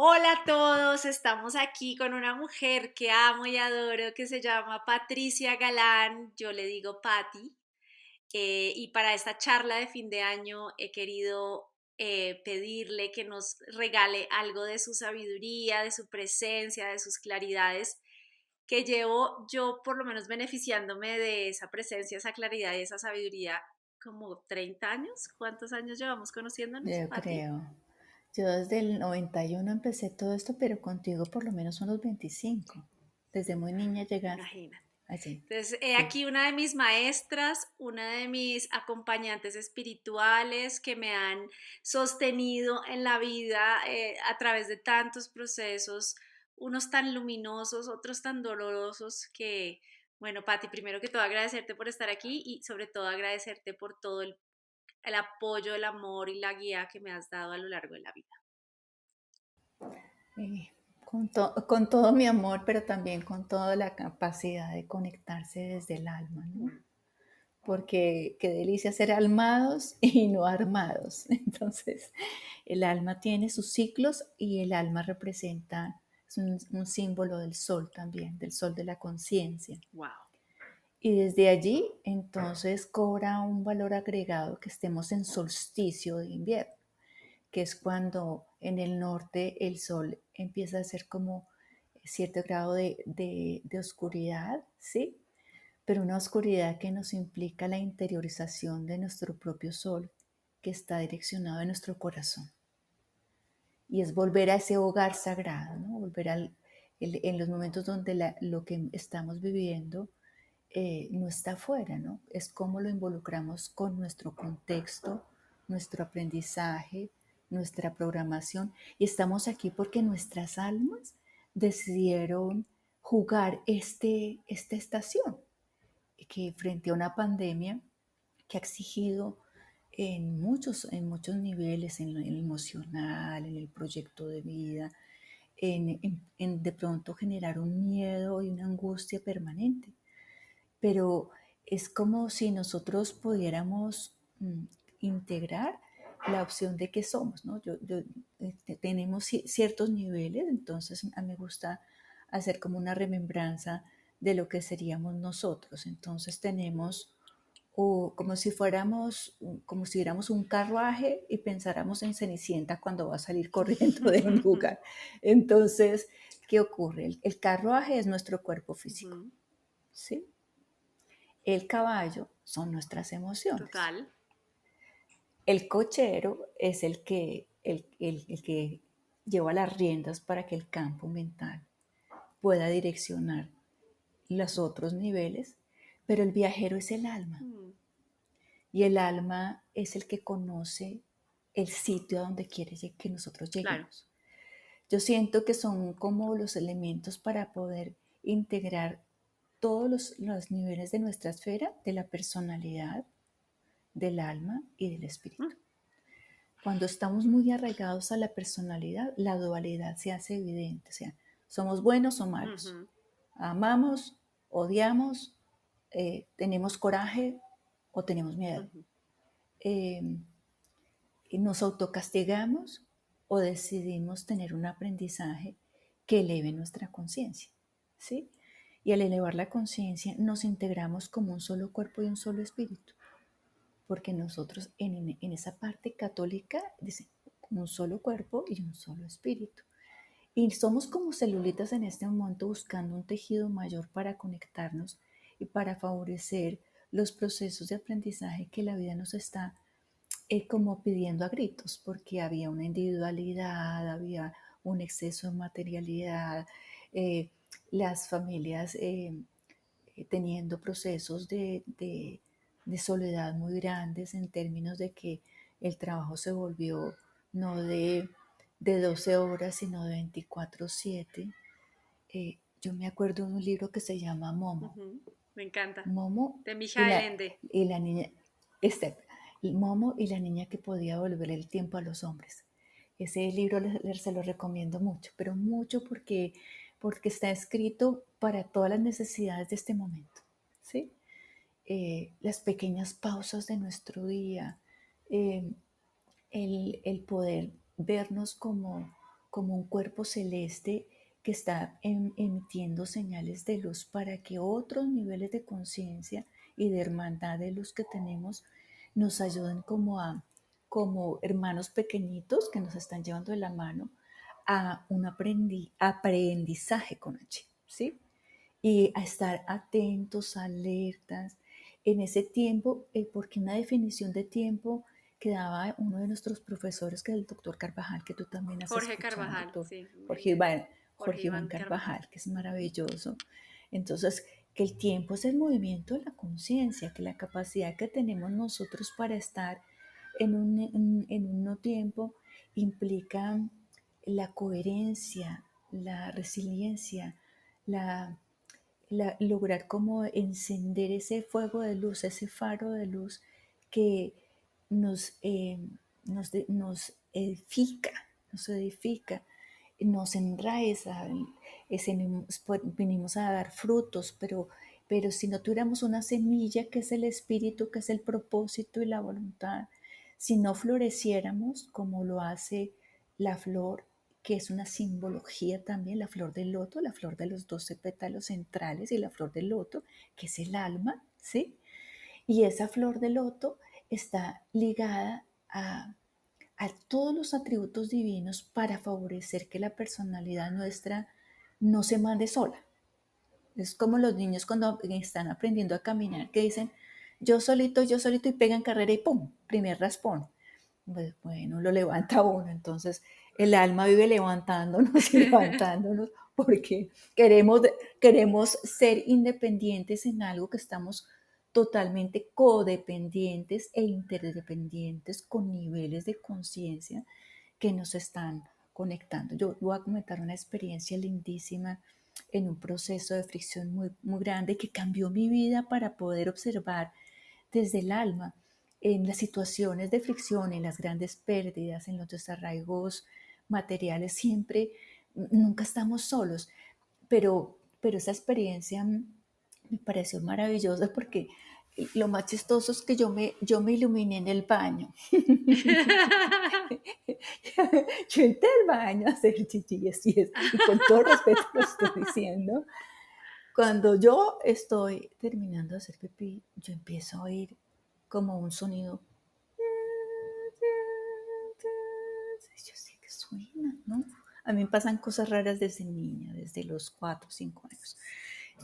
Hola a todos, estamos aquí con una mujer que amo y adoro que se llama Patricia Galán, yo le digo Patti, y para esta charla de fin de año he querido pedirle que nos regale algo de su sabiduría, de su presencia, de sus claridades, que llevo yo por lo menos beneficiándome de esa presencia, esa claridad y esa sabiduría como 30 años. ¿Cuántos años llevamos conociéndonos, Yo Patti? creo. Yo desde el 91 empecé todo esto, pero contigo por lo menos unos 25. Desde muy niña llegaste Imagínate. allí. Entonces, he Sí. aquí una de mis maestras, una de mis acompañantes espirituales que me han sostenido en la vida a través de tantos procesos, unos tan luminosos, otros tan dolorosos que, bueno, Patti, primero que todo agradecerte por estar aquí y sobre todo agradecerte por todo el apoyo, el amor y la guía que me has dado a lo largo de la vida. Y con todo mi amor, pero también con toda la capacidad de conectarse desde el alma, ¿no? Mm. Porque qué delicia ser almados y no armados. Entonces, el alma tiene sus ciclos y el alma representa, es un símbolo del sol también, del sol de la conciencia. Wow. Y desde allí, entonces, cobra un valor agregado que estemos en solsticio de invierno, que es cuando en el norte el sol empieza a ser como cierto grado de oscuridad, ¿sí? Pero una oscuridad que nos implica la interiorización de nuestro propio sol, que está direccionado en nuestro corazón. Y es volver a ese hogar sagrado, ¿no? Volver en los momentos donde lo que estamos viviendo no está afuera, ¿no? Es cómo lo involucramos con nuestro contexto, nuestro aprendizaje, nuestra programación. Y estamos aquí porque nuestras almas decidieron jugar esta estación, que frente a una pandemia que ha exigido en muchos niveles, en el emocional, en el proyecto de vida, en de pronto generar un miedo y una angustia permanente, pero es como si nosotros pudiéramos integrar la opción de que somos, ¿no? Tenemos ciertos niveles, entonces a mí me gusta hacer como una remembranza de lo que seríamos nosotros. Entonces tenemos o como si viéramos un carruaje y pensáramos en Cenicienta cuando va a salir corriendo de un lugar. Entonces, ¿qué ocurre? El carruaje es nuestro cuerpo físico, Ujú. ¿sí? El caballo son nuestras emociones. Total. El cochero es el que lleva las riendas para que el campo mental pueda direccionar los otros niveles, pero el viajero es el alma. Mm. Y el alma es el que conoce el sitio a donde quiere que nosotros Claro. lleguemos. Yo siento que son como los elementos para poder integrar todos los niveles de nuestra esfera, de la personalidad, del alma y del Mm. espíritu. Cuando estamos muy arraigados a la personalidad, la dualidad se hace evidente, o sea, somos buenos o malos, Ujú. amamos, odiamos, tenemos coraje o tenemos miedo, Ujú. eh, y nos autocastigamos o decidimos tener un aprendizaje que eleve nuestra conciencia, ¿sí? Y al elevar la conciencia nos integramos como un solo cuerpo y un solo espíritu, porque nosotros en esa parte católica dice un solo cuerpo y un solo espíritu. Y somos como celulitas en este momento buscando un tejido mayor para conectarnos y para favorecer los procesos de aprendizaje que la vida nos está como pidiendo a gritos, porque había una individualidad, había un exceso de materialidad, eh, las familias teniendo procesos de soledad muy grandes en términos de que el trabajo se volvió no de 12 horas, sino de 24/7. Yo me acuerdo de un libro que se llama Momo. Ujú. Me encanta. Momo De y Mijael la, Ende. y la niña, este, Momo y la niña que podía volver el tiempo a los hombres. Ese libro se lo recomiendo mucho, pero mucho porque está escrito para todas las necesidades de este momento, ¿sí? Las pequeñas pausas de nuestro día, eh, el poder vernos como un cuerpo celeste que está emitiendo señales de luz para que otros niveles de conciencia y de hermandad de luz que tenemos nos ayuden como hermanos pequeñitos que nos están llevando de la mano a un aprendizaje con H, ¿sí? Y a estar atentos, alertas en ese tiempo, porque una definición de tiempo que daba uno de nuestros profesores, que es el doctor Carvajal, que tú también has Jorge escuchado, Carvajal, doctor sí, Jorge Iván, Jorge Jorge Iván Iván Carvajal. Carvajal, que es maravilloso. Entonces, que el tiempo es el movimiento de la conciencia, que la capacidad que tenemos nosotros para estar en un no tiempo implica la coherencia, la resiliencia, la lograr como encender ese fuego de luz, ese faro de luz que nos, nos edifica, nos enraeza, venimos a dar frutos, pero si no tuviéramos una semilla que es el espíritu, que es el propósito y la voluntad, si no floreciéramos como lo hace la flor, que es una simbología también, la flor del loto, la flor de los 12 pétalos centrales y la flor del loto, que es el alma, ¿sí? Y esa flor de loto está ligada a todos los atributos divinos para favorecer que la personalidad nuestra no se mande sola. Es como los niños cuando están aprendiendo a caminar, que dicen, yo solito y pegan carrera y ¡pum! Primer raspón. Pues bueno, lo levanta uno. Entonces, el alma vive levantándonos y levantándonos porque queremos, queremos ser independientes en algo que estamos totalmente codependientes e interdependientes con niveles de conciencia que nos están conectando. Yo voy a comentar una experiencia lindísima en un proceso de fricción muy, muy grande que cambió mi vida para poder observar desde el alma en las situaciones de fricción, en las grandes pérdidas, en los desarraigos materiales, siempre, nunca estamos solos, pero esa experiencia me pareció maravillosa porque lo más chistoso es que yo me iluminé en el baño. Yo entré al baño a hacer chichi y así es, y con todo respeto lo estoy diciendo. Cuando yo estoy terminando de hacer pipí, yo empiezo a oír como un sonido. Yo sé que suena, ¿no? A mí me pasan cosas raras desde niña, desde los 4 o 5 años.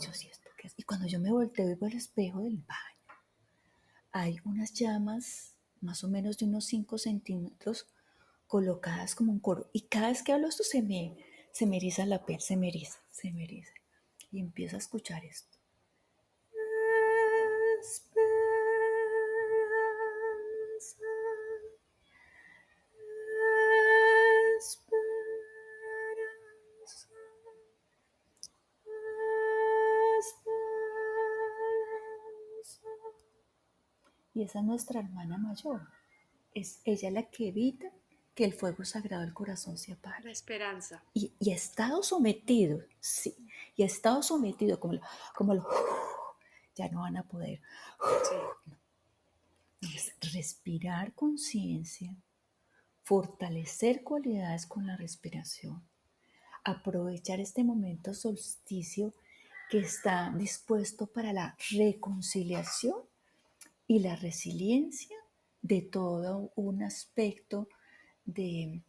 Yo sí, ¿esto qué es? Y cuando yo me volteo y veo el espejo del baño, hay unas llamas más o menos de unos 5 centímetros colocadas como un coro. Y cada vez que hablo esto se me eriza la piel, se me eriza, se me eriza. Y empiezo a escuchar esto. Esperanza, esperanza, esperanza. Y esa es nuestra hermana mayor. Es ella la que evita que el fuego sagrado del corazón se apague. La esperanza. Y ha estado sometido, sí, y ha estado sometido como ya no van a poder. Sí. Es respirar conciencia, fortalecer cualidades con la respiración, aprovechar este momento solsticio que está dispuesto para la reconciliación y la resiliencia de todo un aspecto de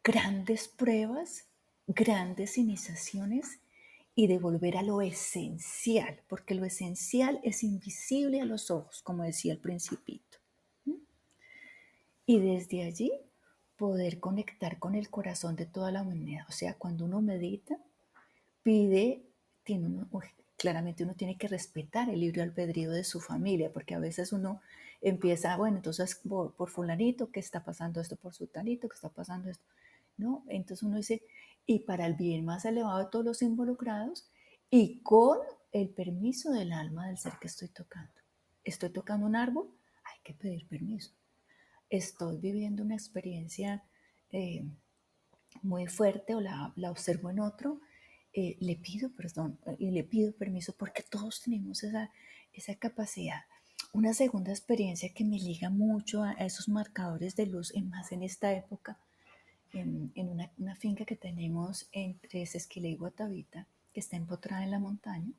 grandes pruebas, grandes iniciaciones y de volver a lo esencial, porque lo esencial es invisible a los ojos, como decía el principito. Y desde allí poder conectar con el corazón de toda la humanidad. O sea, cuando uno medita, pide, claramente uno tiene que respetar el libre albedrío de su familia, porque a veces uno empieza, bueno, entonces por fulanito, ¿qué está pasando esto? Por sultanito, ¿qué está pasando esto? ¿No? Entonces uno dice, y para el bien más elevado de todos los involucrados, y con el permiso del alma del ser que estoy tocando. ¿Estoy tocando un árbol? Hay que pedir permiso. Estoy viviendo una experiencia eh, muy fuerte o la observo en otro, le pido perdón y le pido permiso porque todos tenemos esa capacidad. Una segunda experiencia que me liga mucho a esos marcadores de luz, más en esta época, en una finca que tenemos entre Sesquilé y Guatavita, que está empotrada en la montaña.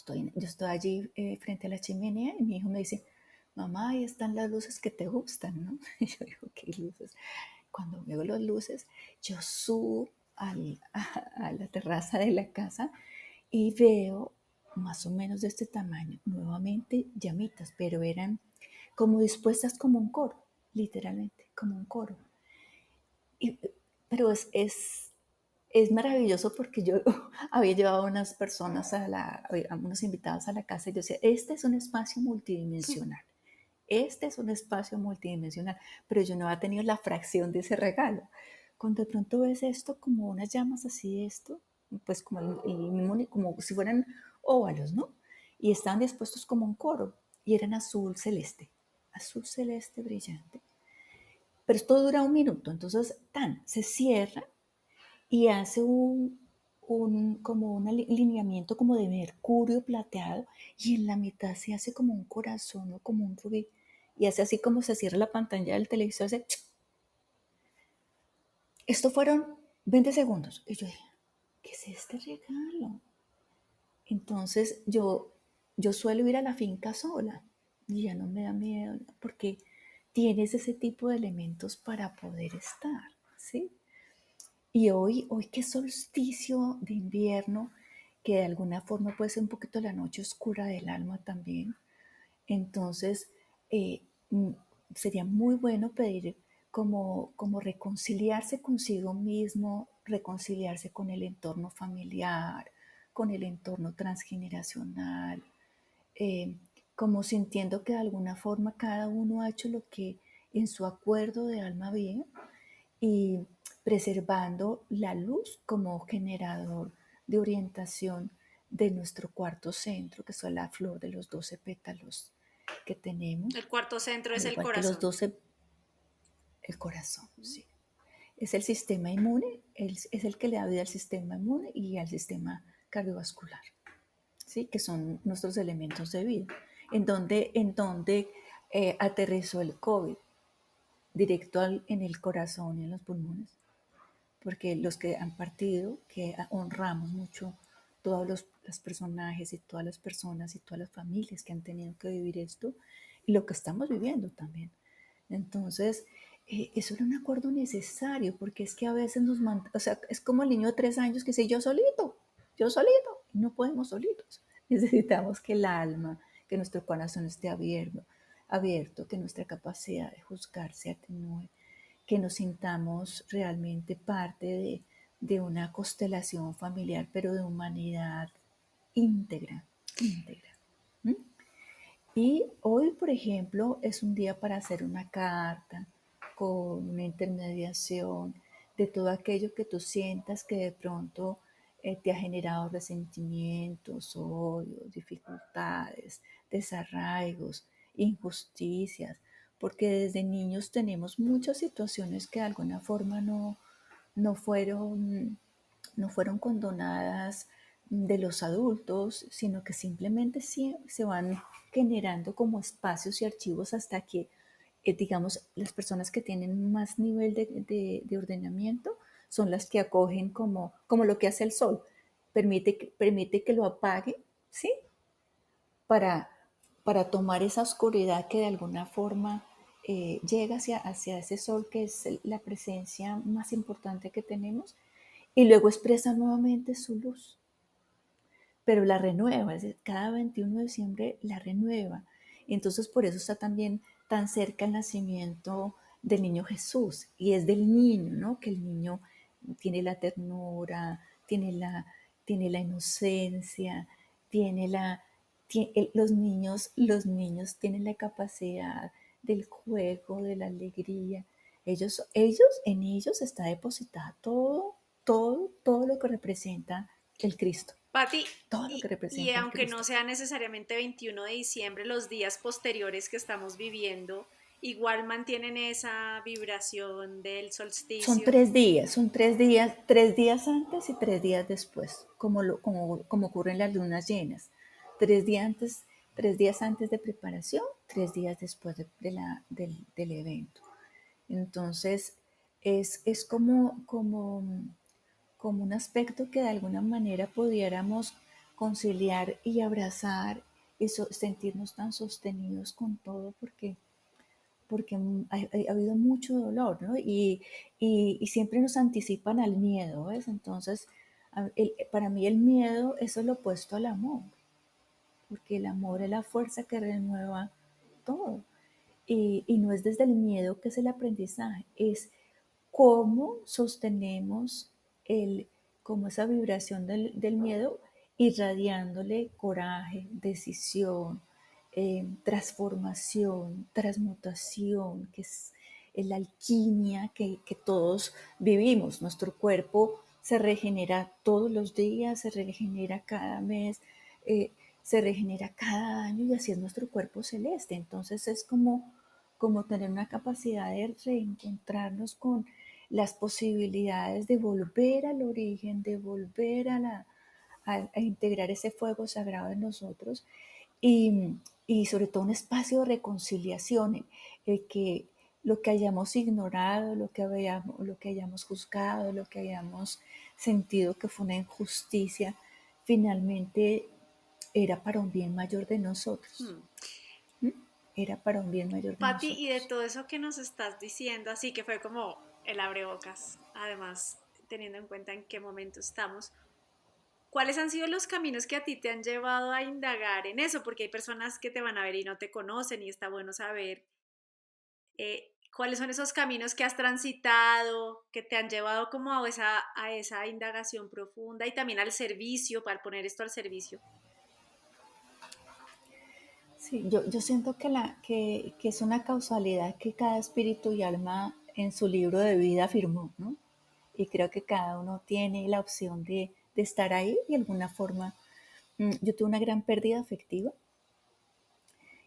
Yo estoy allí frente a la chimenea y mi hijo me dice, mamá, ahí están las luces que te gustan, ¿no? Y yo digo, ¿qué luces? Cuando veo las luces, yo subo a la terraza de la casa y veo más o menos de este tamaño, nuevamente llamitas, pero eran como dispuestas como un coro, literalmente, como un coro. Y, pero es maravilloso porque yo había llevado a unas personas a unos invitados a la casa y yo decía, este es un espacio multidimensional. Este es un espacio multidimensional, pero yo no había tenido la fracción de ese regalo. Cuando de pronto ves esto como unas llamas así, esto, pues como, como si fueran óvalos, ¿no? Y estaban dispuestos como un coro y eran azul celeste brillante. Pero esto dura un minuto, entonces se cierra y hace como un alineamiento como de mercurio plateado y en la mitad se hace como un corazón o como un rubí y hace así como se cierra la pantalla del televisor. Hace Esto fueron 20 segundos y yo dije, ¿qué es este regalo? Entonces yo suelo ir a la finca sola y ya no me da miedo porque tienes ese tipo de elementos para poder estar, ¿sí? Y hoy que es solsticio de invierno, que de alguna forma puede ser un poquito la noche oscura del alma también, entonces eh, mm, sería muy bueno pedir como reconciliarse consigo mismo, reconciliarse con el entorno familiar, con el entorno transgeneracional, eh, como sintiendo que de alguna forma cada uno ha hecho lo que en su acuerdo de alma bien y preservando la luz como generador de orientación de nuestro cuarto centro, que es la flor de los 12 pétalos que tenemos, El cuarto centro es al el igual que los corazón. 12, el corazón, sí. Es el sistema inmune, es el que le da vida al sistema inmune y al sistema cardiovascular, ¿sí? Que son nuestros elementos de vida. En donde aterrizó el COVID, directo en el corazón y en los pulmones, porque los que han partido, que honramos mucho todos los personajes y todas las personas y todas las familias que han tenido que vivir esto y lo que estamos viviendo también. Entonces, eso era un acuerdo necesario, porque es que a veces o sea, es como el niño de 3 años que dice, yo solito, y no podemos solitos. Necesitamos que el alma, que nuestro corazón esté abierto, que nuestra capacidad de juzgar se atenúe, que nos sintamos realmente parte de una constelación familiar, pero de humanidad íntegra, íntegra. ¿Mm? Y hoy, por ejemplo, es un día para hacer una carta con una intermediación de todo aquello que tú sientas que de pronto te ha generado resentimientos, odios, dificultades, desarraigos, injusticias, porque desde niños tenemos muchas situaciones que de alguna forma no fueron, no fueron condonadas de los adultos, sino que simplemente sí se van generando como espacios y archivos hasta que, digamos, las personas que tienen más nivel de ordenamiento son las que acogen como lo que hace el sol, permite que lo apague, ¿sí? Para, para tomar esa oscuridad que de alguna forma llega hacia ese sol que es la presencia más importante que tenemos y luego expresa nuevamente su luz, pero la renueva, es decir, cada 21 de diciembre la renueva. Y entonces por eso está también tan cerca el nacimiento del niño Jesús, y es del niño, ¿no? Que el niño tiene la ternura, tiene la inocencia, tiene los niños tienen la capacidad del juego, de la alegría. En ellos está depositada todo lo que representa el Cristo, Patti, todo lo que y representa el aunque no Cristo. sea necesariamente 21 de diciembre, los días posteriores que estamos viviendo igual mantienen esa vibración del Son solsticio. 3 días, 3 días antes y 3 días después, como ocurren las lunas llenas. 3 días antes, 3 días antes de preparación, 3 días después del evento. Entonces, es como un aspecto que de alguna manera pudiéramos conciliar y abrazar y sentirnos tan sostenidos con todo porque ha habido mucho dolor, ¿no? Y siempre nos anticipan al miedo, ¿ves? Entonces, para mí el miedo es el opuesto al amor, porque el amor es la fuerza que renueva todo. Y no es desde el miedo que es el aprendizaje, es cómo sostenemos el, como esa vibración del miedo, irradiándole coraje, decisión, transformación, transmutación, que es la alquimia que todos vivimos. Nuestro cuerpo se regenera todos los días, se regenera cada mes, eh, se regenera cada año y así es nuestro cuerpo celeste. Entonces es como tener una capacidad de reencontrarnos con las posibilidades de volver al origen, de volver a integrar ese fuego sagrado en nosotros y, y sobre todo un espacio de reconciliación, el que lo que hayamos ignorado, lo que hayamos juzgado, lo que hayamos sentido que fue una injusticia, finalmente era para un bien mayor de nosotros. Hmm. ¿Mm? Era para un bien mayor de Patti, y de nosotros. todo eso que nos estás diciendo, así que fue como el abrebocas, además, teniendo en cuenta en qué momento estamos, ¿cuáles han sido los caminos que a ti te han llevado a indagar en eso? Porque hay personas que te van a ver y no te conocen y está bueno saber cuáles son esos caminos que has transitado, que te han llevado como a esa indagación profunda y también al servicio, para poner esto al servicio. Sí, yo siento que es una causalidad que cada espíritu y alma en su libro de vida firmó, ¿no? Y creo que cada uno tiene la opción de estar ahí y de alguna forma. Yo tuve una gran pérdida afectiva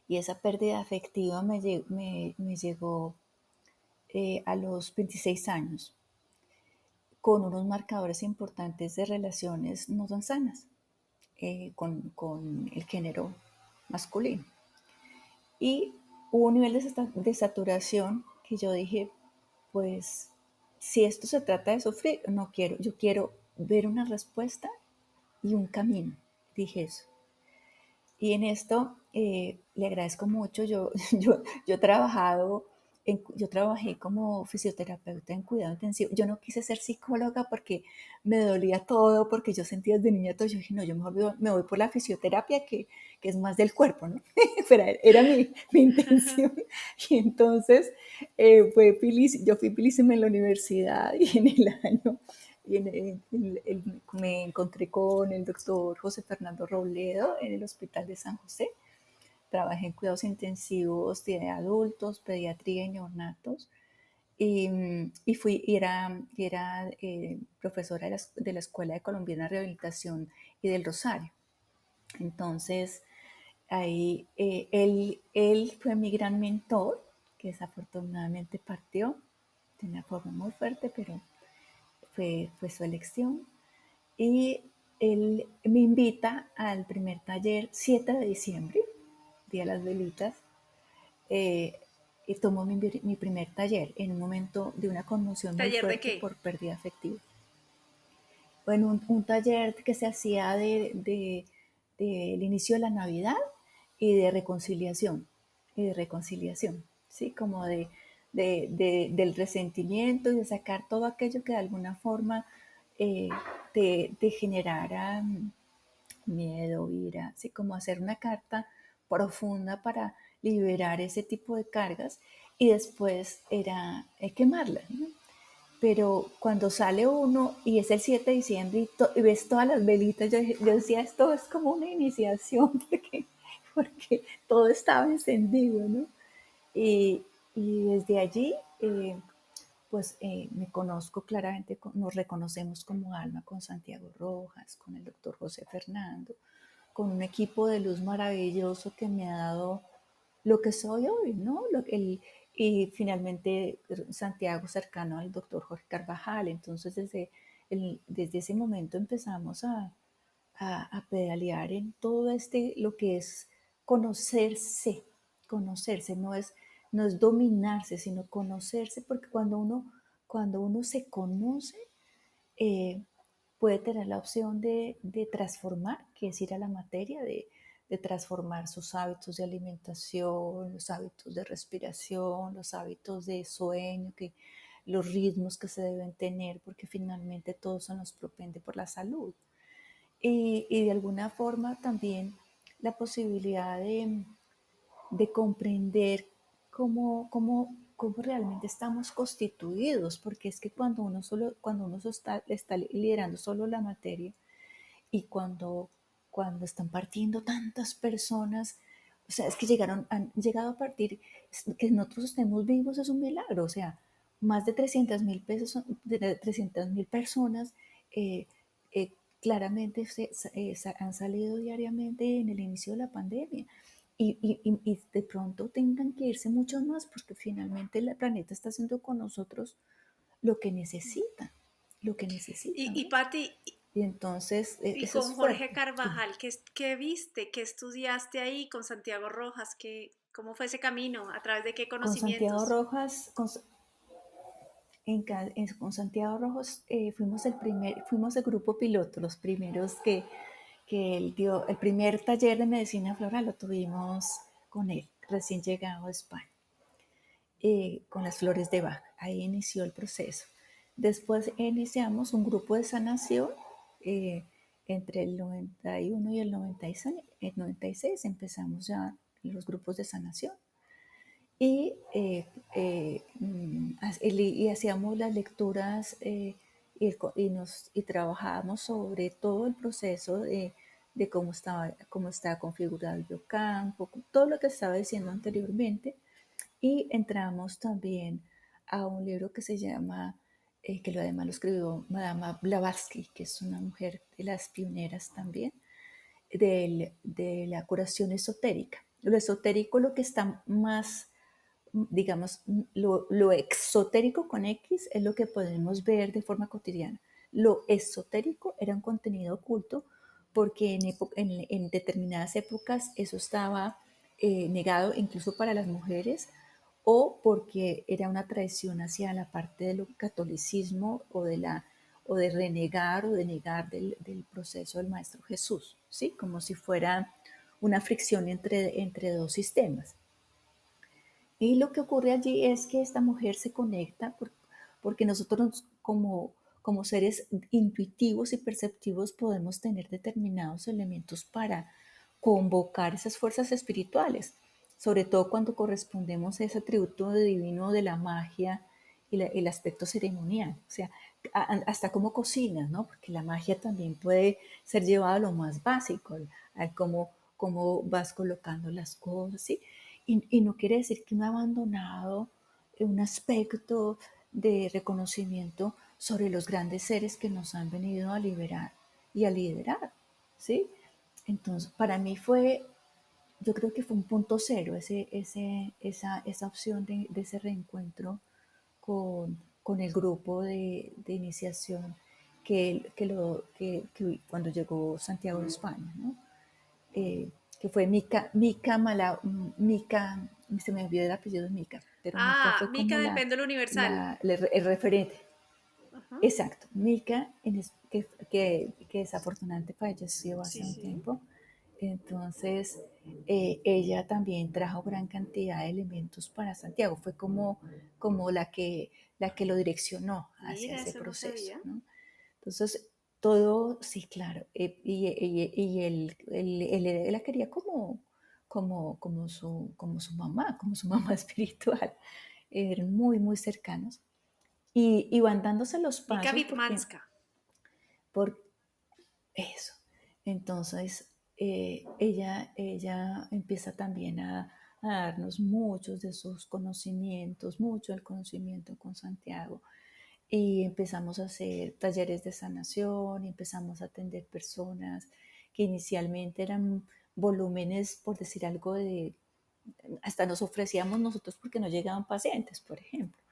y esa pérdida afectiva me llegó a los 26 años con unos marcadores importantes de relaciones no tan sanas con el género masculino. Y hubo un nivel de saturación que yo dije, pues si esto se trata de sufrir, no quiero, yo quiero ver una respuesta y un camino, dije eso. Y en esto le agradezco mucho, yo he trabajado, yo trabajé como fisioterapeuta en cuidado intensivo, yo no quise ser psicóloga porque me dolía todo, porque yo sentía desde niña todo, yo dije, no, yo mejor me voy por la fisioterapia que es más del cuerpo, ¿no? Pero era mi intención. Y entonces yo fui pilísima en la universidad y en el año me encontré con el doctor José Fernando Robledo en el Hospital de San José. Trabajé en cuidados intensivos de adultos, pediatría y neonatos. Era profesora de la Escuela de Colombiana Rehabilitación y del Rosario. Entonces, ahí él fue mi gran mentor, que desafortunadamente partió de una forma muy fuerte, pero fue su elección. Y él me invita al primer taller 7 de diciembre, Día de las Velitas, eh, y tomo mi primer taller en un momento de una conmoción muy ¿Taller de fuerte qué? por pérdida afectiva. Bueno, un taller que se hacía del inicio de la Navidad y de reconciliación, ¿sí? Como del resentimiento y de sacar todo aquello que de alguna forma eh, te generara miedo, ira, así como hacer una carta profunda para liberar ese tipo de cargas y después era quemarlas, ¿no? Pero cuando sale uno y es el 7 de diciembre y ves todas las velitas, yo decía, esto es como una iniciación porque todo estaba encendido, ¿no? Y, y desde allí, pues me conozco claramente, nos reconocemos como alma con Santiago Rojas, con el doctor José Fernando, con un equipo de luz maravilloso que me ha dado lo que soy hoy, ¿no? Y finalmente Santiago cercano al doctor Jorge Carvajal. Entonces desde ese momento empezamos a pedalear en todo lo que es conocerse, no es dominarse, sino conocerse, porque cuando uno cuando uno se conoce, eh, puede tener la opción de transformar, que es ir a la materia, de transformar sus hábitos de alimentación, los hábitos de respiración, los hábitos de sueño, los ritmos que se deben tener, porque finalmente todo eso nos propende por la salud. Y de alguna forma también la posibilidad de comprender cómo realmente estamos constituidos, porque es que cuando uno está liderando solo la materia y cuando están partiendo tantas personas, o sea, es que han llegado a partir, que nosotros estemos vivos es un milagro, o sea, más de 300.000 personas eh, eh, claramente han salido diariamente en el inicio de la pandemia. Y de pronto tengan que irse muchos más porque finalmente el planeta está haciendo con nosotros lo que necesita, lo que necesita, Y ¿no? Patti, Y entonces y eso con es Jorge fuerte. Sí. Carvajal, ¿qué viste? ¿Qué estudiaste ahí con Santiago Rojas? ¿Cómo fue ese camino? ¿A través de qué Con Santiago conocimientos? Rojas, con Santiago Rojas fuimos el grupo piloto, los primeros que él dio, el primer taller de medicina floral lo tuvimos con él, recién llegado a España, con las flores de Bach. Ahí inició el proceso. Después iniciamos un grupo de sanación eh, entre el 91 y el 96. El 96 empezamos ya los grupos de sanación y hacíamos las lecturas y trabajábamos sobre todo el proceso de cómo estaba configurado el biocampo, todo lo que estaba diciendo anteriormente. Y entramos también a un libro que se llama, que lo además lo escribió Madame Blavatsky, que es una mujer de las pioneras también, de la curación esotérica. Lo esotérico, lo que está más, digamos, lo exotérico con X es lo que podemos ver de forma cotidiana. Lo esotérico era un contenido oculto porque en determinadas épocas eso estaba negado incluso para las mujeres o porque era una traición hacia la parte del catolicismo o de renegar o de negar del proceso del Maestro Jesús, ¿sí? Como si fuera una fricción entre dos sistemas. Y lo que ocurre allí es que esta mujer se conecta porque nosotros como seres intuitivos y perceptivos podemos tener determinados elementos para convocar esas fuerzas espirituales, sobre todo cuando correspondemos a ese atributo divino de la magia y el aspecto ceremonial, o sea, hasta cómo cocinas, ¿no? Porque la magia también puede ser llevada a lo más básico, a cómo vas colocando las cosas, ¿sí? Y no quiere decir que uno ha abandonado un aspecto de reconocimiento sobre los grandes seres que nos han venido a liberar y a liderar, ¿sí? Entonces, para mí yo creo que fue un punto cero esa opción de ese reencuentro con el grupo de iniciación que cuando llegó Santiago de España, ¿no? eh, que fue Mica, se me olvidó el apellido de Mica, pero Mica Ah, fue Mica como del Péndulo Universal. el referente. Ajá. Exacto, Mica, que desafortunadamente falleció hace Sí, un sí. tiempo. Entonces, ella también trajo gran cantidad de elementos para Santiago. Fue como la que lo direccionó hacia Mira, ese eso no proceso, sabía. ¿no? Entonces, todo, sí, claro. Y él la quería como su mamá espiritual. Eran muy, muy cercanos. Y van dándose los Mica pasos Vitmanska. por eso. Entonces, ella empieza también a darnos muchos de sus conocimientos, mucho del conocimiento con Santiago. Y empezamos a hacer talleres de sanación, y empezamos a atender personas que inicialmente eran volúmenes, por decir algo, hasta nos ofrecíamos nosotros porque no llegaban pacientes, por ejemplo.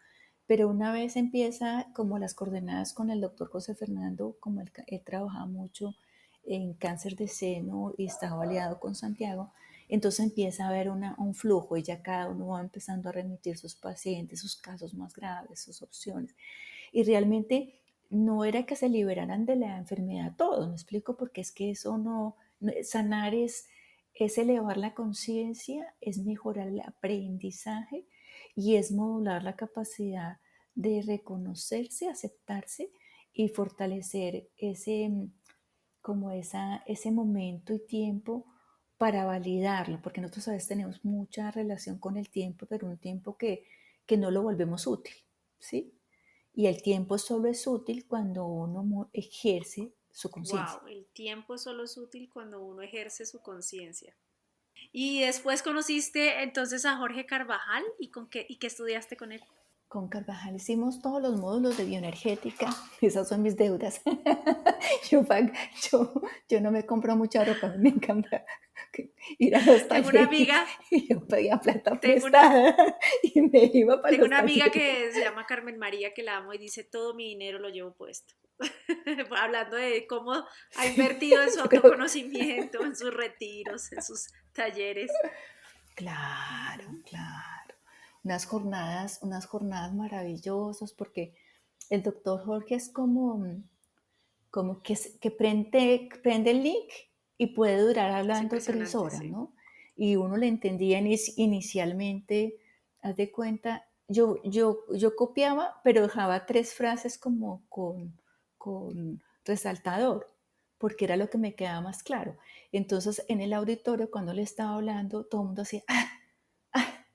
Pero una vez empieza como las coordenadas con el doctor José Fernando, como él trabajaba mucho en cáncer de seno y estaba aliado con Santiago, Entonces empieza a haber un flujo y ya cada uno va empezando a remitir sus pacientes, sus casos más graves, sus opciones. Y realmente no era que se liberaran de la enfermedad todos, me explico, porque es que eso sanar es elevar la conciencia, es mejorar el aprendizaje y es modular la capacidad de reconocerse, aceptarse y fortalecer ese momento y tiempo para validarlo, porque nosotros a veces tenemos mucha relación con el tiempo, pero un tiempo que no lo volvemos útil, ¿sí? Y el tiempo solo es útil cuando uno ejerce su conciencia. Wow, el tiempo solo es útil cuando uno ejerce su conciencia. Y después conociste entonces a Jorge Carvajal y qué estudiaste con él. Con Carvajal hicimos todos los módulos de bioenergética, esas son mis deudas. yo, yo, yo no me compro mucha ropa, me encanta ir a los Tengo una talleres amiga, y yo pedía plata tengo una, prestada y me iba para tengo los una amiga talleres. que se llama Carmen María, que la amo y dice, todo mi dinero lo llevo puesto. Hablando de cómo ha invertido en su Yo creo, autoconocimiento, en sus retiros, en sus talleres. claro, Ujú. claro. Unas jornadas maravillosas porque el doctor Jorge es como que prende el link y puede durar Es hablando 3 impresionante, horas, sí. ¿no? Y uno le entendía inicialmente, haz de cuenta, yo copiaba, pero dejaba 3 frases como con resaltador, porque era lo que me quedaba más claro. Entonces, en el auditorio, cuando le estaba hablando, todo el mundo hacía,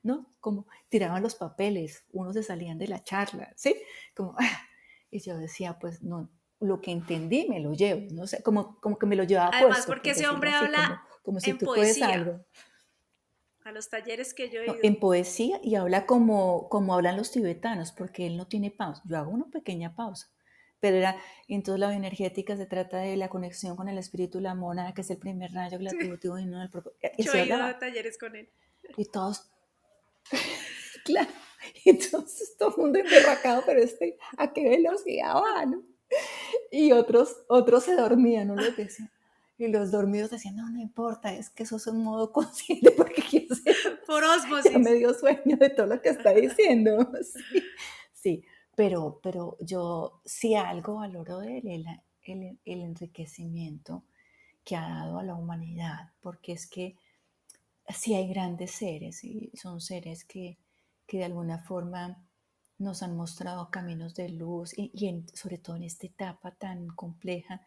¿no? Como tiraban los papeles, unos se salían de la charla, ¿sí? Como, y yo decía, pues no, lo que entendí me lo llevo, no sé, como que me lo llevaba Además, puesto, porque por ese decirlo hombre así, habla como si en tú coges poesía. algo. A los talleres que yo he No, ido. en poesía y habla como hablan los tibetanos, porque él no tiene pausa. Yo hago una pequeña pausa. Pero entonces la bioenergética se trata de la conexión con el espíritu, la mona, que es el primer rayo, el atributo divino del propio. Y Yo así he ido hablaba. a talleres con él. Y todos, claro. Y entonces todo el mundo emberracado, pero ¿a qué velocidad va, no? Y otros se dormían, no les decían. Y los dormidos decían, no, no importa, es que eso es un modo consciente porque quién se Por ya me ósmosis. dio sueño de todo lo que está diciendo. Sí, sí. Pero yo sí algo valoro de él, el enriquecimiento que ha dado a la humanidad, porque es que sí hay grandes seres y son seres que de alguna forma nos han mostrado caminos de luz sobre todo en esta etapa tan compleja.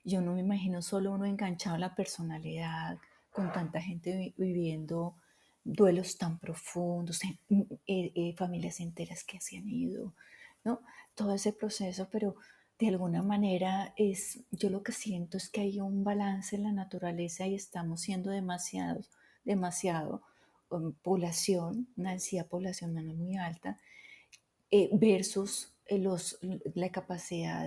Yo no me imagino solo uno enganchado a la personalidad, con tanta gente viviendo duelos tan profundos, familias enteras que se han ido, ¿no? Todo ese proceso, pero de alguna manera yo lo que siento es que hay un balance en la naturaleza y estamos siendo demasiado población, una densidad poblacional muy alta, versus la capacidad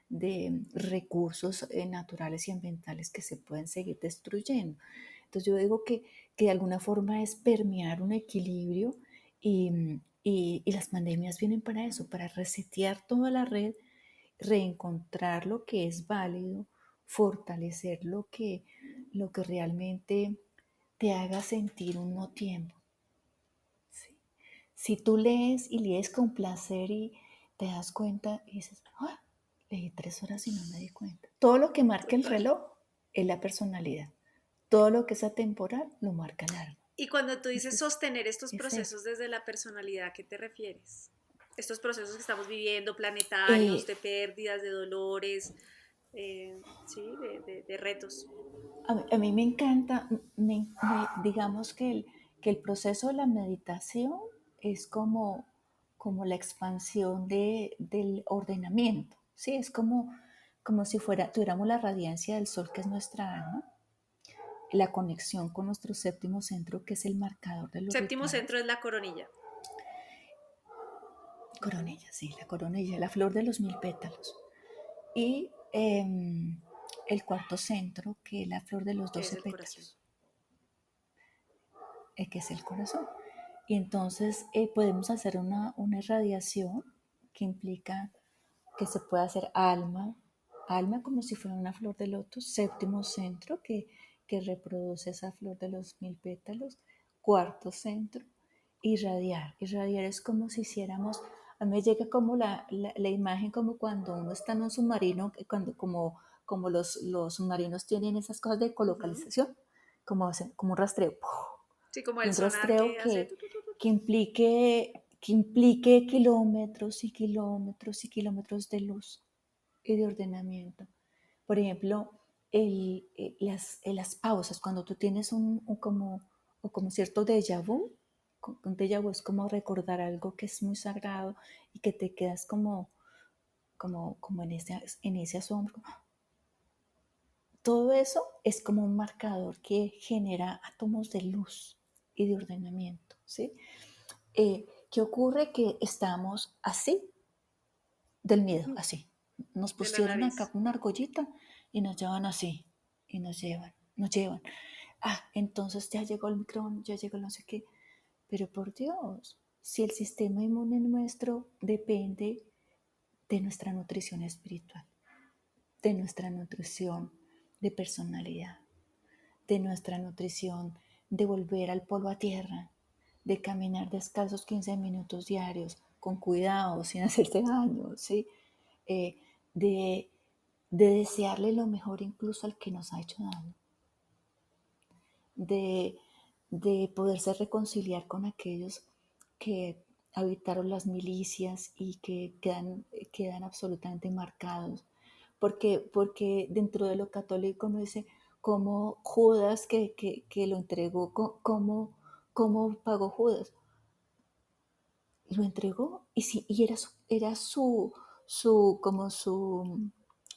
de recursos naturales y ambientales que se pueden seguir destruyendo. Entonces yo digo que de alguna forma es permear un equilibrio y las pandemias vienen para eso, para resetear toda la red, reencontrar lo que es válido, fortalecer lo que realmente te haga sentir un no tiempo. ¿Sí? Si tú lees y lees con placer y te das cuenta y dices, ¡ah! Leí 3 horas y no me di cuenta. Todo lo que marca el Total. reloj es la personalidad. Todo lo que es atemporal lo marca el alma. Y cuando tú dices Entonces, sostener estos es eso. procesos desde la personalidad, ¿a qué te refieres? Estos procesos que estamos viviendo, planetarios, Eh, de pérdidas, de dolores, sí, de retos. a mí me encanta, digamos que el proceso de la meditación es como la expansión del ordenamiento, ¿sí? Es como si tuviéramos la radiancia del sol, que es nuestra alma, la conexión con nuestro séptimo centro, que es el marcador de los Séptimo rituales. centro es la coronilla. Coronilla, sí, la coronilla, la flor de los 1000 pétalos. Y el cuarto centro, que es la flor de los Que es 12 el corazón. pétalos, que es el corazón. Y entonces podemos hacer una irradiación que implica que se puede hacer alma como si fuera una flor de loto, séptimo centro, que que reproduce esa flor de los 1000 pétalos, cuarto centro, irradiar. Irradiar es como si hiciéramos, a mí me llega como la imagen como cuando uno está en un submarino, como los submarinos tienen esas cosas de Ujú. colocalización, como un rastreo. Sí, como Y el un sonar rastreo que hace tu, tu, tu, tu. que implique kilómetros y kilómetros y kilómetros de luz y de ordenamiento. Por ejemplo, las pausas, cuando tú tienes como cierto déjà vu, un déjà vu es como recordar algo que es muy sagrado y que te quedas como en ese asombro. Todo eso es como un marcador que genera átomos de luz y de ordenamiento, ¿sí? ¿Qué ocurre? Que estamos así, del miedo, así. Nos De la pusieron acá nariz. con una argollita y nos llevan así, y nos llevan. Entonces ya llegó el micrón, ya llegó el no sé qué. Pero por Dios, si el sistema inmune nuestro depende de nuestra nutrición espiritual, de nuestra nutrición de personalidad, de nuestra nutrición de volver al polo a tierra, de caminar descalzos 15 minutos diarios, con cuidado, sin hacerse daño, ¿sí? Eh, de, de desearle lo mejor incluso al que nos ha hecho daño, de, de poderse reconciliar con aquellos que habitaron las milicias y que quedan absolutamente marcados. Porque dentro de lo católico no dice cómo Judas que lo entregó, cómo pagó Judas. Lo entregó y era su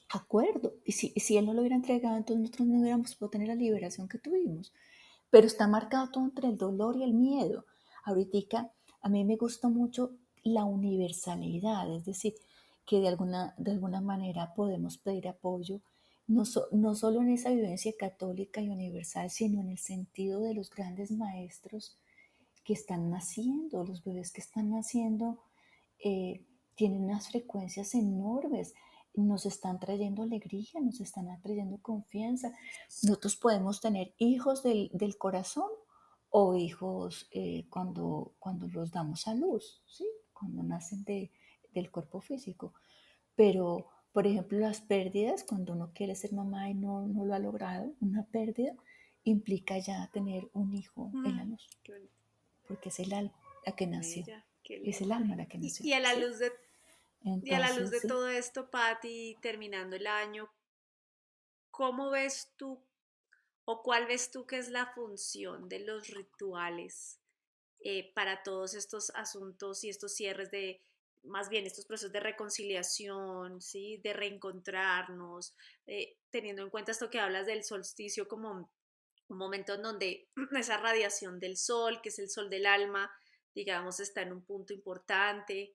acuerdo. Y si él no lo hubiera entregado, entonces nosotros no hubiéramos podido tener la liberación que tuvimos. Pero está marcado todo entre el dolor y el miedo. Ahorita a mí me gusta mucho la universalidad, es decir, que de alguna manera podemos pedir apoyo, no solo en esa vivencia católica y universal, sino en el sentido de los grandes maestros que están naciendo, los bebés que están naciendo, eh, tienen unas frecuencias enormes, nos están trayendo alegría, nos están trayendo confianza. Nosotros podemos tener hijos del corazón o hijos cuando los damos a luz, ¿sí? Cuando nacen del cuerpo físico. Pero, por ejemplo, las pérdidas, cuando uno quiere ser mamá y no lo ha logrado, una pérdida implica ya tener un hijo en la Mm, luz, qué bonito. porque es el alma la que nació, Bella, qué es lindo. el alma la que Y, nació, y a la ¿sí? luz de, y a la luz Entonces, de sí, todo esto, Patti, terminando el año, ¿cómo ves tú o cuál ves tú que es la función de los rituales para todos estos asuntos y estos cierres de, más bien estos procesos de reconciliación, ¿sí? De reencontrarnos, teniendo en cuenta esto que hablas del solsticio como un momento en donde esa radiación del sol, que es el sol del alma, digamos, está en un punto importante.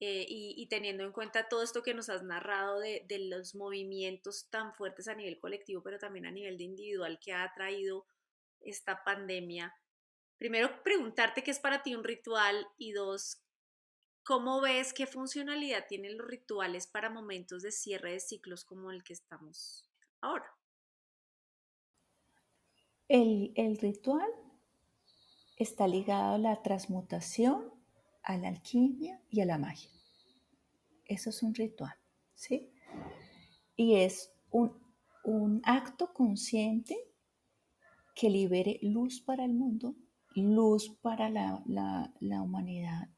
Y teniendo en cuenta todo esto que nos has narrado de los movimientos tan fuertes a nivel colectivo, pero también a nivel de individual que ha traído esta pandemia, primero preguntarte qué es para ti un ritual y dos, ¿cómo ves qué funcionalidad tienen los rituales para momentos de cierre de ciclos como el que estamos ahora? el ritual está ligado a la transmutación, a la alquimia y a la magia. Eso es un ritual, ¿sí? Y es un acto consciente que libere luz para el mundo, luz para la humanidad,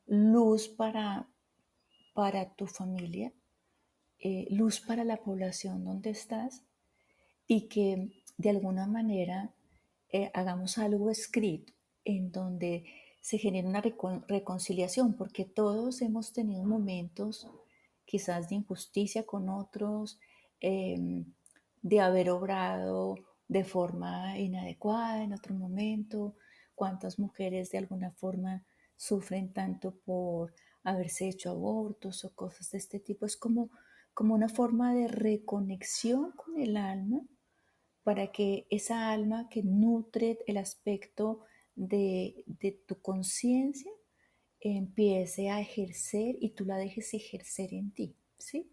luz para tu familia, luz para la población donde estás y que de alguna manera hagamos algo escrito en donde se genere una reconciliación, porque todos hemos tenido momentos quizás de injusticia con otros, eh, de haber obrado de forma inadecuada en otro momento, cuántas mujeres de alguna forma sufren tanto por haberse hecho abortos o cosas de este tipo. Es como una forma de reconexión con el alma para que esa alma que nutre el aspecto de tu conciencia empiece a ejercer y tú la dejes ejercer en ti, ¿sí?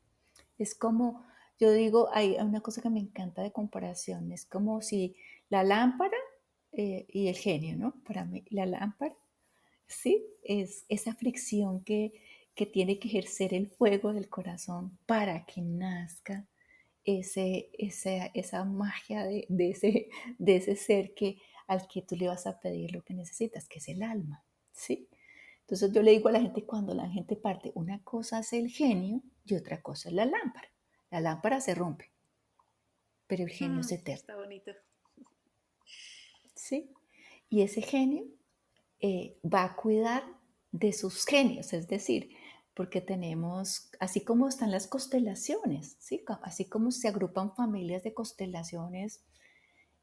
Es como Yo digo, hay una cosa que me encanta de comparación, es como si la lámpara y el genio, ¿no? Para mí, la lámpara, sí, es esa fricción que tiene que ejercer el fuego del corazón para que nazca esa magia de ese ser al que tú le vas a pedir lo que necesitas, que es el alma, ¿sí? Entonces yo le digo a la gente, cuando la gente parte, una cosa es el genio y otra cosa es la lámpara. La lámpara se rompe, pero el genio es eterno, Está bonito. ¿sí? Y ese genio va a cuidar de sus genios, es decir, porque tenemos, así como están las constelaciones, ¿sí? Así como se agrupan familias de constelaciones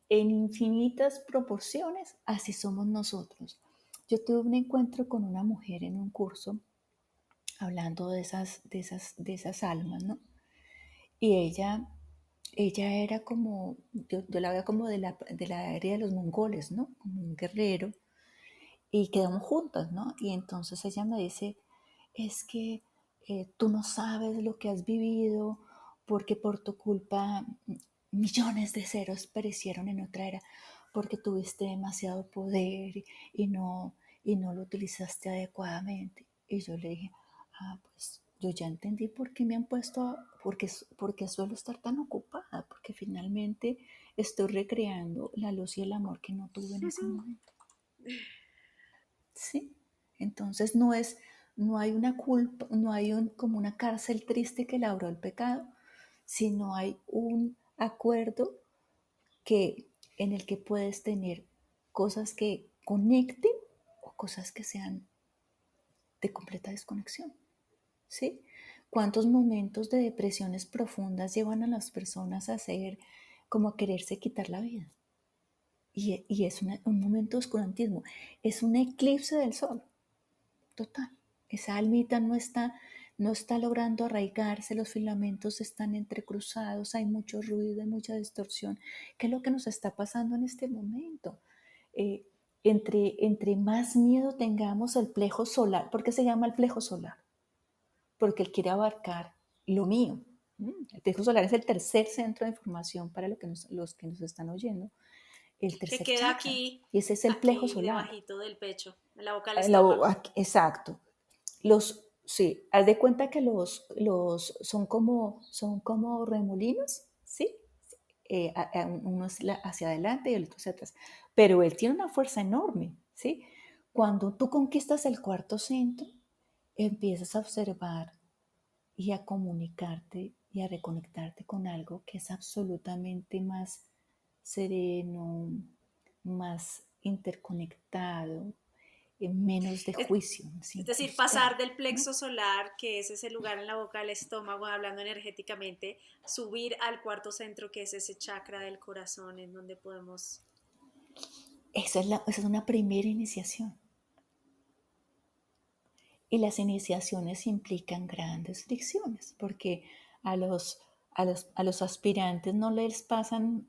en infinitas proporciones, así somos nosotros. Yo tuve un encuentro con una mujer en un curso hablando de esas almas, ¿no? Y ella era como, yo la veo como de la área de los mongoles, ¿no? Como un guerrero, y quedamos juntas, ¿no? Y entonces ella me dice, es que tú no sabes lo que has vivido porque por tu culpa millones de ceros perecieron en otra era porque tuviste demasiado poder y no lo utilizaste adecuadamente. Y yo le dije, pues yo ya entendí por qué me han puesto, porque suelo estar tan ocupada, porque finalmente estoy recreando la luz y el amor que no tuve en ese momento. Sí, entonces no hay una culpa, no hay como una cárcel triste que labró el pecado, sino hay un acuerdo que, en el que puedes tener cosas que conecten o cosas que sean de completa desconexión, ¿sí? ¿Cuántos momentos de depresiones profundas llevan a las personas a hacer como a quererse quitar la vida? Y es un momento de oscurantismo, es un eclipse del sol. Total. Esa almita no está logrando arraigarse, los filamentos están entrecruzados, hay mucho ruido, hay mucha distorsión. ¿Qué es lo que nos está pasando en este momento? Eh, entre más miedo tengamos el plejo solar, ¿por qué se llama el plejo solar? Porque él quiere abarcar lo mío. El plejo solar es el tercer centro de información para los que nos están oyendo, el Que tercer queda chakra. aquí, Y ese es el plejo aquí solar. debajito del pecho, en la boca del estómago. Exacto. Sí, haz de cuenta que los son como remolinos, ¿sí? Uno es hacia adelante y el otro hacia atrás. Pero él tiene una fuerza enorme, ¿sí? Cuando tú conquistas el cuarto centro, empiezas a observar y a comunicarte y a reconectarte con algo que es absolutamente más sereno, más interconectado, menos de Es, juicio, es sin decir, juzgar, pasar del ¿no? plexo solar, que es ese lugar en la boca del estómago, hablando energéticamente, subir al cuarto centro, que es ese chakra del corazón, en donde podemos... Esa es una primera iniciación. Y las iniciaciones implican grandes fricciones, porque a los aspirantes no les pasan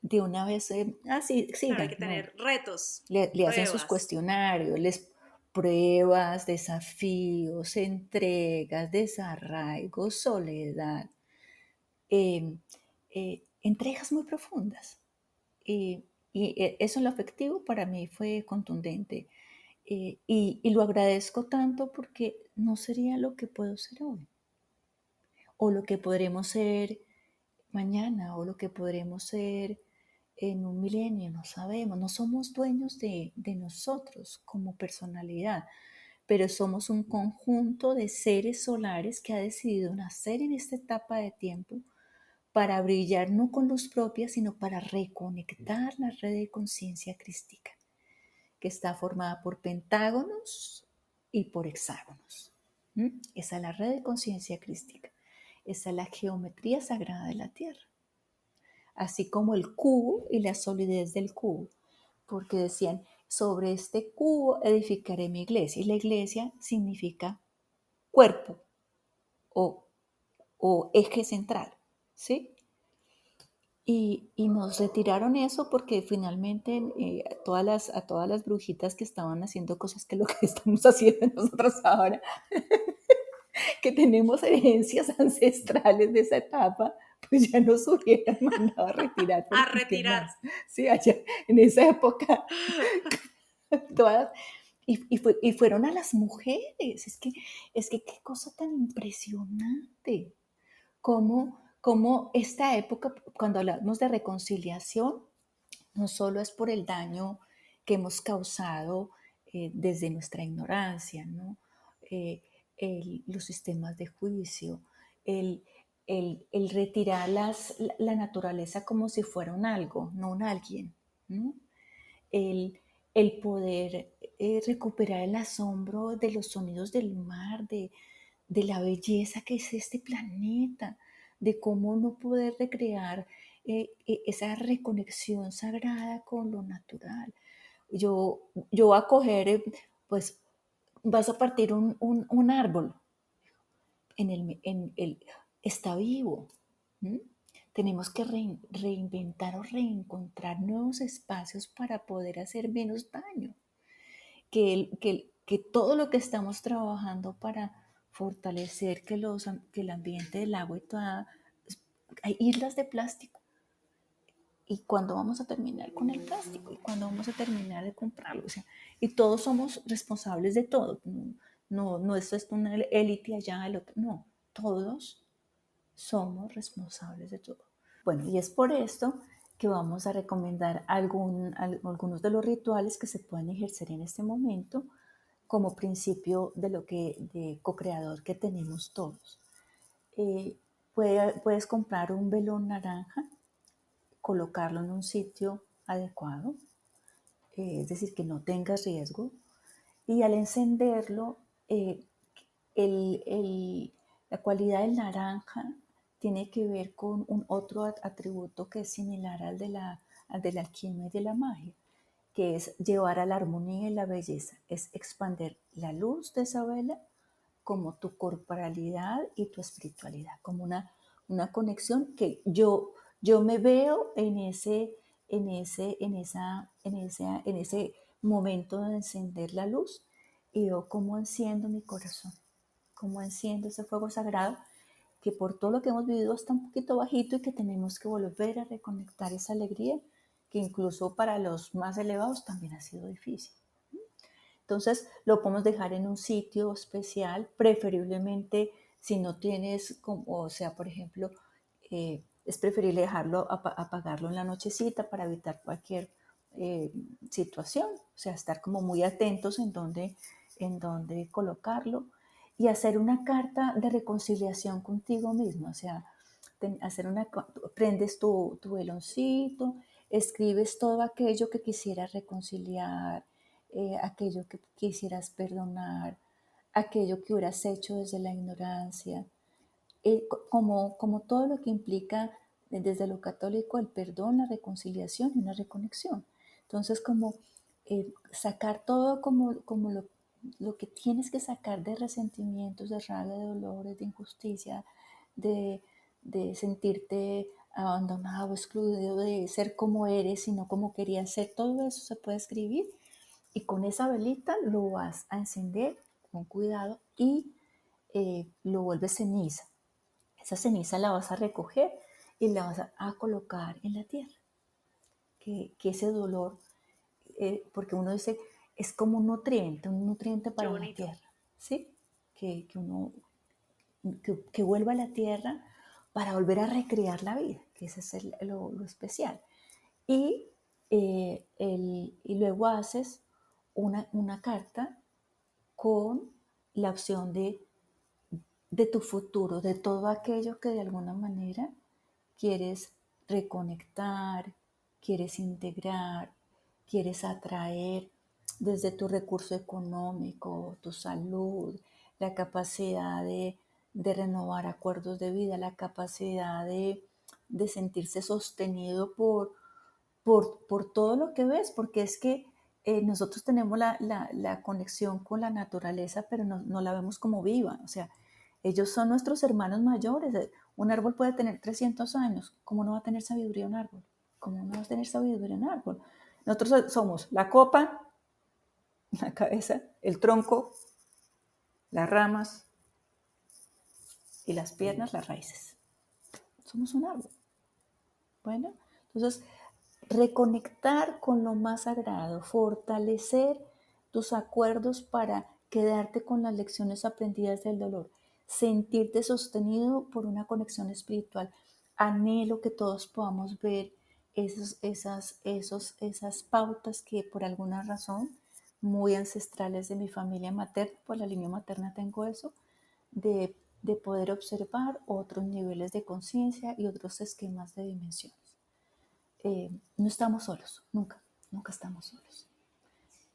de una vez, sí, Claro, hay sigan, que no. tener retos, Le hacen sus pruebas. cuestionarios, les pruebas, desafíos, entregas, desarraigo, soledad, eh, entregas muy profundas. Y eso en lo afectivo para mí fue contundente. Y lo agradezco tanto porque no sería lo que puedo ser hoy, o lo que podremos ser mañana, o lo que podremos ser en un milenio, no sabemos, no somos dueños de nosotros como personalidad, pero somos un conjunto de seres solares que ha decidido nacer en esta etapa de tiempo para brillar no con luz propia, sino para reconectar la red de conciencia crística, que está formada por pentágonos y por hexágonos. Esa es la red de conciencia crística. Esa es la geometría sagrada de la Tierra. Así como el cubo y la solidez del cubo. Porque decían, sobre este cubo edificaré mi iglesia. Y la iglesia significa cuerpo o, o eje central. ¿Sí? Y nos retiraron eso porque finalmente a todas las brujitas que estaban haciendo cosas que lo que estamos haciendo nosotros ahora, que tenemos herencias ancestrales de esa etapa, pues ya nos hubieran mandado a retirar, A porque ¿qué retirar. más? Sí, allá en esa época, todas, y fueron a las mujeres. Es que qué cosa tan impresionante. Cómo esta época, cuando hablamos de reconciliación, no solo es por el daño que hemos causado desde nuestra ignorancia, ¿no? Eh, los sistemas de juicio, el, el retirar la naturaleza como si fuera un algo, no un alguien, ¿no? El, el poder recuperar el asombro de los sonidos del mar, de la belleza que es este planeta, de cómo no poder recrear esa reconexión sagrada con lo natural. Yo voy a coger, pues vas a partir un árbol, está vivo. ¿M? Tenemos que reinventar o reencontrar nuevos espacios para poder hacer menos daño. Que todo lo que estamos trabajando para fortalecer que el ambiente del agua y toda... Hay islas de plástico. ¿Y cuándo vamos a terminar con el plástico? ¿Y cuándo vamos a terminar de comprarlo? O sea, y todos somos responsables de todo. No esto es una élite allá, el otro. No, todos somos responsables de todo. Bueno, y es por esto que vamos a recomendar algunos de los rituales que se pueden ejercer en este momento como principio de co-creador que tenemos todos. Puedes comprar un velón naranja, colocarlo en un sitio adecuado, es decir, que no tengas riesgo, y al encenderlo, eh, el, el, la cualidad del naranja tiene que ver con un otro atributo que es similar al de la alquimia y de la magia, que es llevar a la armonía y la belleza, es expandir la luz de esa vela como tu corporalidad y tu espiritualidad, como una conexión que yo me veo en ese momento de encender la luz y veo cómo enciendo mi corazón, cómo enciendo ese fuego sagrado que por todo lo que hemos vivido está un poquito bajito y que tenemos que volver a reconectar esa alegría que incluso para los más elevados también ha sido difícil. Entonces lo podemos dejar en un sitio especial, preferiblemente si no tienes, o sea, por ejemplo, es preferible dejarlo, apagarlo en la nochecita para evitar cualquier situación, o sea, estar como muy atentos en dónde colocarlo y hacer una carta de reconciliación contigo mismo, o sea, prendes tu veloncito, escribes todo aquello que quisieras reconciliar, aquello que quisieras perdonar, aquello que hubieras hecho desde la ignorancia, como todo lo que implica desde lo católico el perdón, la reconciliación y una reconexión. Entonces, como sacar todo como lo que tienes que sacar de resentimientos, de rabia, de dolores, de injusticia, de, de sentirte abandonado, excluido, de ser como eres y no como querías ser, todo eso se puede escribir y con esa velita lo vas a encender con cuidado y lo vuelves ceniza. Esa ceniza la vas a recoger y la vas a colocar en la tierra. Que ese dolor, porque uno dice, es como un nutriente Qué para la bonito. tierra, ¿sí? Que vuelva a la tierra para volver a recrear la vida, que ese es lo especial. Y, y luego haces una carta con la opción de tu futuro, de todo aquello que de alguna manera quieres reconectar, quieres integrar, quieres atraer desde tu recurso económico, tu salud, la capacidad de renovar acuerdos de vida, la capacidad de sentirse sostenido por todo lo que ves, porque es que nosotros tenemos la conexión con la naturaleza, pero no la vemos como viva. O sea, ellos son nuestros hermanos mayores. Un árbol puede tener 300 años. ¿Cómo no va a tener sabiduría un árbol? ¿Cómo no va a tener sabiduría un árbol? Nosotros somos la copa, la cabeza, el tronco, las ramas, y las piernas las raíces. Somos un árbol. Bueno, entonces reconectar con lo más sagrado, fortalecer tus acuerdos para quedarte con las lecciones aprendidas del dolor, sentirte sostenido por una conexión espiritual. Anhelo que todos podamos ver esas pautas que por alguna razón muy ancestrales de mi familia materna, por la línea materna tengo eso, de poder observar otros niveles de conciencia y otros esquemas de dimensiones. No estamos solos, nunca, nunca estamos solos.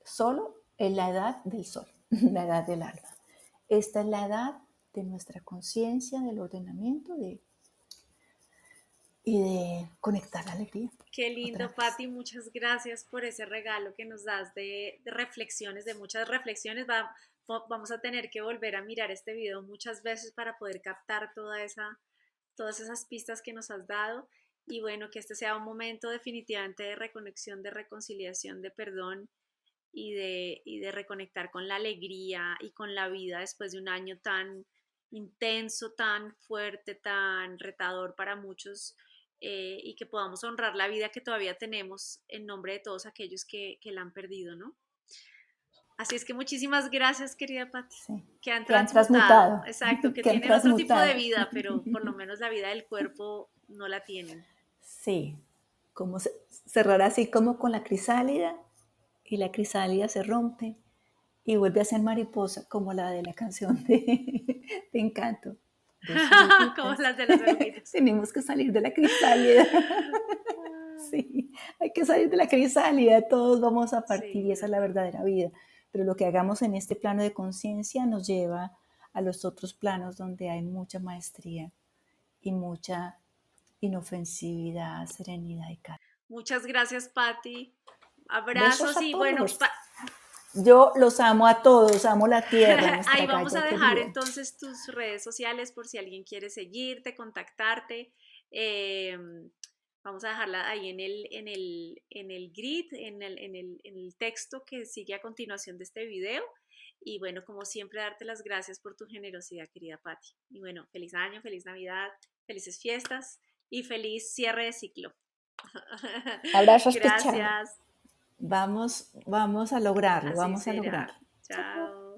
Solo en la edad del sol, la edad del alma. Esta es la edad de nuestra conciencia, del ordenamiento y de conectar la alegría Qué otra lindo, vez. Patti, muchas gracias por ese regalo que nos das de reflexiones, de muchas reflexiones. Vamos a tener que volver a mirar este video muchas veces para poder captar todas esas pistas que nos has dado. Y bueno, que este sea un momento definitivamente de reconexión, de reconciliación, de perdón y de reconectar con la alegría y con la vida después de un año tan intenso, tan fuerte, tan retador para muchos, y que podamos honrar la vida que todavía tenemos en nombre de todos aquellos que la han perdido, ¿no? Así es que muchísimas gracias, querida Patti, Sí, que han que han transmutado, transmutado, exacto, que que han tienen otro tipo de transmutado. vida, pero por lo menos la vida del cuerpo no la tienen. Sí, como cerrar así como con la crisálida y la crisálida se rompe y vuelve a ser mariposa, como la de la canción de Encanto. Dos Como oruguitas. las de las oruguitas. Tenemos que salir de la crisálida. Sí, hay que salir de la crisálida, todos vamos a partir Sí, y esa es la verdad. verdadera vida. Pero lo que hagamos en este plano de conciencia nos lleva a los otros planos donde hay mucha maestría y mucha inofensividad, serenidad y calma. Muchas gracias, Patti. Besos Abrazos a y bueno, todos. Yo los amo a todos, amo la tierra, ahí nuestra vamos a Gaia dejar querida. entonces tus redes sociales por si alguien quiere seguirte, contactarte. Eh, Vamos a dejarla ahí en el grid, en el texto que sigue a continuación de este video. Y bueno, como siempre, darte las gracias por tu generosidad, querida Patti. Y bueno, feliz año, feliz Navidad, felices fiestas y feliz cierre de ciclo. Abrazos, Pichar. Gracias. Vamos a lograrlo, Así vamos a será. lograrlo. Chao. Chao.